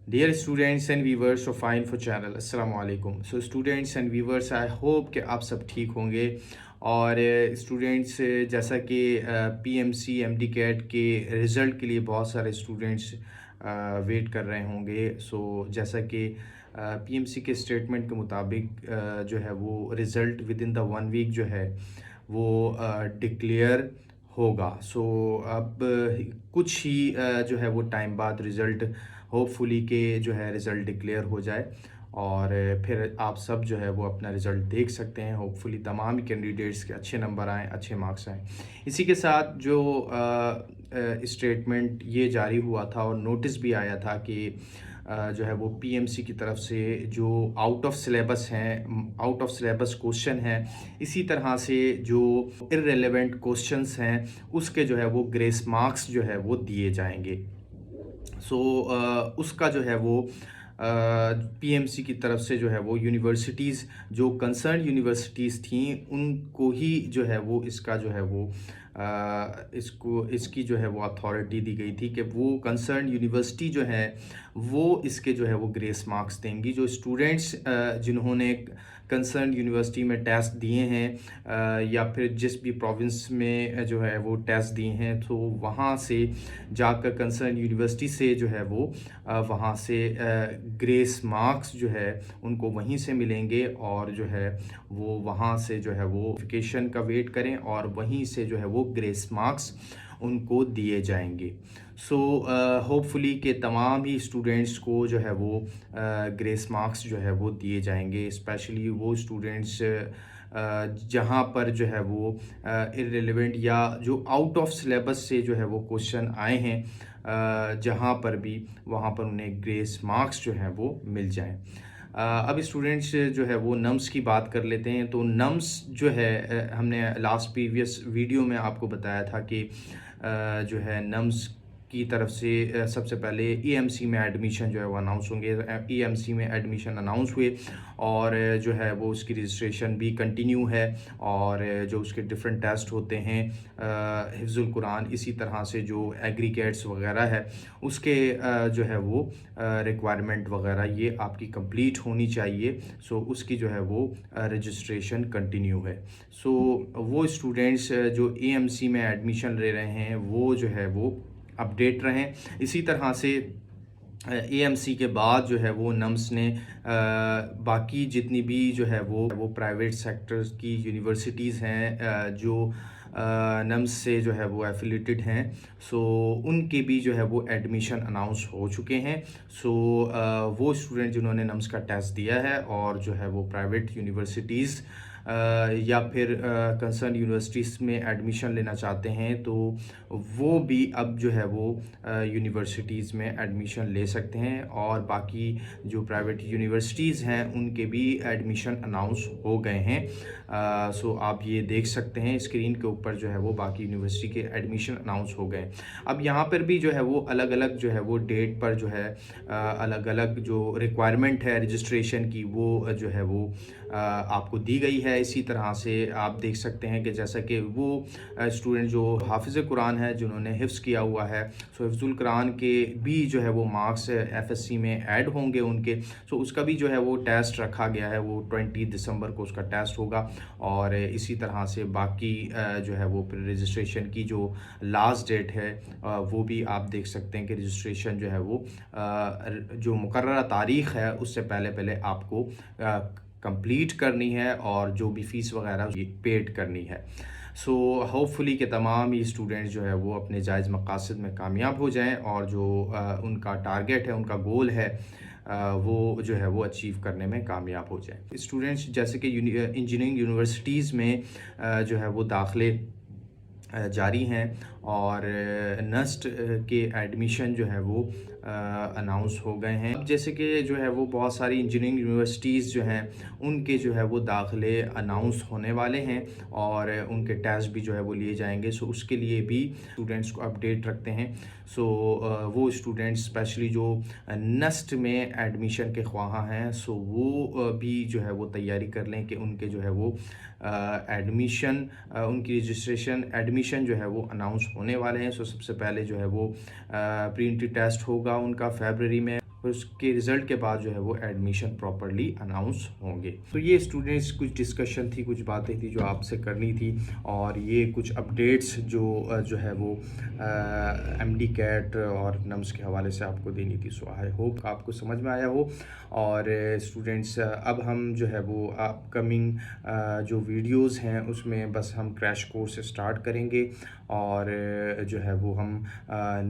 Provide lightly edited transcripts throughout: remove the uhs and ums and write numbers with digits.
Dear students and viewers of fine for channel अस्सलाम वालेकुम। So students and viewers, I hope कि आप सब ठीक होंगे। और स्टूडेंट्स जैसा कि पीएमसी एमडी कैट के रिज़ल्ट के लिए बहुत सारे स्टूडेंट्स वेट कर रहे होंगे। सो जैसा कि पीएमसी के स्टेटमेंट के मुताबिक जो है वो result within the 1 week जो है वो डिक्लेयर होगा। सो अब कुछ ही जो है वो टाइम बाद रिज़ल्ट होपफुली के जो है रिज़ल्ट डिक्लेयर हो जाए और फिर आप सब जो है वो अपना रिज़ल्ट देख सकते हैं। होपफुली तमाम ही कैंडिडेट्स के अच्छे नंबर आएँ, अच्छे मार्क्स आएँ। इसी के साथ जो स्टेटमेंट ये जारी हुआ था और नोटिस भी आया था कि जो है वो पीएमसी की तरफ से जो आउट ऑफ सिलेबस हैं, आउट ऑफ सिलेबस क्वेश्चन हैं, इसी तरह से जो इररिलेवेंट क्वेश्चंस हैं उसके जो है वो ग्रेस मार्क्स जो है वो दिए जाएंगे। सो उसका जो है वो पीएमसी की तरफ से जो है वो यूनिवर्सिटीज़, जो कंसर्न यूनिवर्सिटीज़ थी, उनको ही जो है वो इसका जो है वो इसकी जो है वो अथॉरिटी दी गई थी कि वो कंसर्न यूनिवर्सिटी जो है वो इसके जो है वो ग्रेस मार्क्स देंगी। जो स्टूडेंट्स जिन्होंने कंसर्न यूनिवर्सिटी में टेस्ट दिए हैं या फिर जिस भी प्रोविंस में जो है वो टेस्ट दिए हैं, तो वहाँ से जाकर कंसर्न यूनिवर्सिटी से जो है वो वहाँ से ग्रेस मार्क्स जो है उनको वहीं से मिलेंगे और जो है वो वहाँ से जो है वो वेरिफिकेशन का वेट करें और वहीं से जो है वो ग्रेस मार्क्स उनको दिए जाएंगे। सो होपफुली के तमाम ही स्टूडेंट्स को जो है वो ग्रेस मार्क्स जो है वो दिए जाएंगे, स्पेशली वो स्टूडेंट्स जहाँ पर जो है वो इररिलेवेंट या जो आउट ऑफ सिलेबस से जो है वो क्वेश्चन आए हैं, जहाँ पर भी वहाँ पर उन्हें ग्रेस मार्क्स जो हैं वो मिल जाएं। अब स्टूडेंट्स जो है वो नम्स की बात कर लेते हैं। तो नम्स जो है हमने लास्ट प्रीवियस वीडियो में आपको बताया था कि जो है नम्स की तरफ से सबसे पहले ईएमसी में एडमिशन जो है वो अनाउंस होंगे। ईएमसी में एडमिशन अनाउंस हुए और जो है वो उसकी रजिस्ट्रेशन भी कंटिन्यू है और जो उसके डिफरेंट टेस्ट होते हैं, हिफ्ज़ुल कुरान, इसी तरह से जो एग्रीगेट्स वगैरह है उसके जो है वो रिक्वायरमेंट वगैरह ये आपकी कंप्लीट होनी चाहिए। सो उसकी जो है वो रजिस्ट्रेशन कंटिन्यू है। सो वो स्टूडेंट्स जो ईएमसी में एडमिशन ले रहे हैं वो जो है वो अपडेट रहें। इसी तरह से एएमसी के बाद जो है वो नम्स ने बाकी जितनी भी जो है वो प्राइवेट सेक्टर्स की यूनिवर्सिटीज़ हैं जो नम्स से जो है वो एफिलेटेड हैं, सो उनके भी जो है वो एडमिशन अनाउंस हो चुके हैं। सो वो स्टूडेंट जिन्होंने नम्स का टेस्ट दिया है और जो है वो प्राइवेट यूनिवर्सिटीज़ या फिर कंसर्न यूनिवर्सिटीज़ में एडमिशन लेना चाहते हैं, तो वो भी अब जो है वो यूनिवर्सिटीज़ में एडमिशन ले सकते हैं और बाकी जो प्राइवेट यूनिवर्सिटीज़ हैं उनके भी एडमिशन अनाउंस हो गए हैं। सो आप ये देख सकते हैं स्क्रीन के ऊपर जो है वो बाकी यूनिवर्सिटी के एडमिशन अनाउंस हो गए। अब यहाँ पर भी जो है वो अलग अलग जो है वो डेट पर जो है अलग अलग जो रिक्वायरमेंट है रजिस्ट्रेशन की वो जो है वो आपको दी गई है। इसी तरह से आप देख सकते हैं कि जैसा कि वो स्टूडेंट जो हाफिज़ कुरान है, जिन्होंने हिफ्ज़ किया हुआ है, सो हिफ्ज़ुल कुरान के भी जो है वो मार्क्स एफएससी में ऐड होंगे उनके। सो उसका भी जो है वो टेस्ट रखा गया है, वो 20 दिसंबर को उसका टेस्ट होगा और इसी तरह से बाकी जो है वो रजिस्ट्रेशन की जो लास्ट डेट है वो भी आप देख सकते हैं कि रजिस्ट्रेशन जो है वो जो मुकर्ररा तारीख़ है उससे पहले पहले आपको कंप्लीट करनी है और जो भी फ़ीस वगैरह पेड करनी है। सो होपफुली के तमाम ही स्टूडेंट्स जो है वो अपने जायज़ मकासद में कामयाब हो जाएं और जो उनका टारगेट है, उनका गोल है, वो जो है वो अचीव करने में कामयाब हो जाएं। स्टूडेंट्स जैसे कि इंजीनियरिंग यूनिवर्सिटीज़ में जो है वो दाखिले जारी हैं और नस्ट के एडमिशन जो है वो अनाउंस हो गए हैं। अब जैसे कि जो है वो बहुत सारी इंजीनियरिंग यूनिवर्सिटीज़ जो हैं उनके जो है वो दाखिले अनाउंस होने वाले हैं और उनके टेस्ट भी जो है वो लिए जाएंगे। सो उसके लिए भी स्टूडेंट्स को अपडेट रखते हैं। सो वो स्टूडेंट्स स्पेशली जो नस्ट में एडमिशन के ख्वाह हैं, सो वो भी जो है वो तैयारी कर लें कि उनके जो है वो एडमिशन, उनकी रजिस्ट्रेशन एडमिशन जो है वो अनाउंस अनाउंस होने वाले हैं। सो सबसे पहले जो है वो प्री एंट्री टेस्ट होगा उनका फरवरी में, उसके रिज़ल्ट के बाद जो है वो एडमिशन प्रॉपरली अनाउंस होंगे। तो ये स्टूडेंट्स कुछ डिस्कशन थी, कुछ बातें थी जो आपसे करनी थी, और ये कुछ अपडेट्स जो है वो एमडी कैट और नम्स के हवाले से आपको देनी थी। सो आई होप आपको समझ में आया हो। और स्टूडेंट्स अब हम जो है वो अपकमिंग जो वीडियोस हैं उसमें बस हम क्रैश कोर्स स्टार्ट करेंगे, और जो है वो हम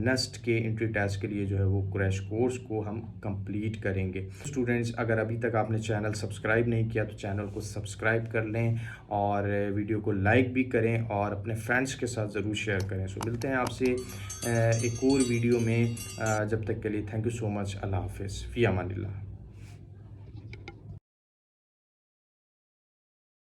नेक्स्ट के एंट्री टेस्ट के लिए जो है वो क्रैश कोर्स को हम कंप्लीट करेंगे। स्टूडेंट्स, अगर अभी तक आपने चैनल सब्सक्राइब नहीं किया तो चैनल को सब्सक्राइब कर लें, और वीडियो को लाइक भी करें और अपने फ्रेंड्स के साथ ज़रूर शेयर करें। सो मिलते हैं आपसे एक और वीडियो में। जब तक के लिए थैंक यू सो मच। अल्लाह हाफिज़, फ़ी अमानिल्लाह।